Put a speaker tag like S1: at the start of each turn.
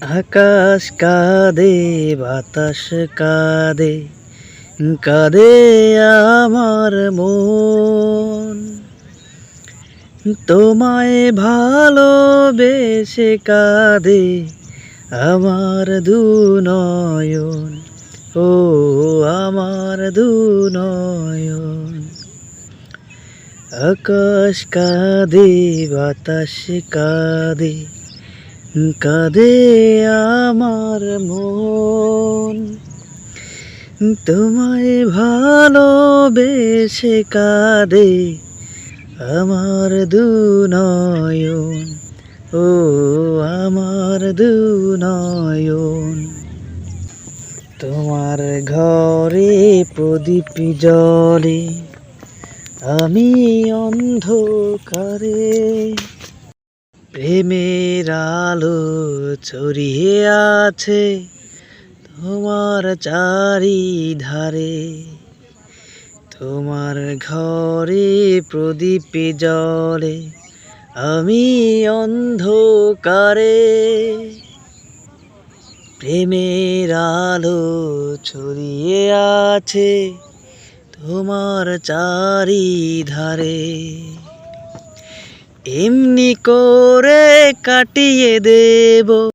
S1: আকাশ কাঁদে, বাতাস কাঁদে, কাঁদে আমার মন। তোমায় ভালোবেসে কাঁদে আমার দুনয়ন, ও আমার দুনয়ন। আকাশ কাঁদে, বাতাস কাঁদে, কাঁদে আমার মন। তোমায় ভালোবেসে কাঁদে আমার দুনয়ন, ও আমার দুনয়ন। তোমার ঘরে প্রদীপ জ্বলে, আমি অন্ধকারে। প্রেমের আলো ছড়িয়ে আছে তোমার চারিধারে। তোমার ঘরে প্রদীপ জ্বলে, আমি অন্ধকারে। প্রেমের আলো ছড়িয়ে আছে তোমার চারিধারে। এমনি করে কাটিয়ে দেব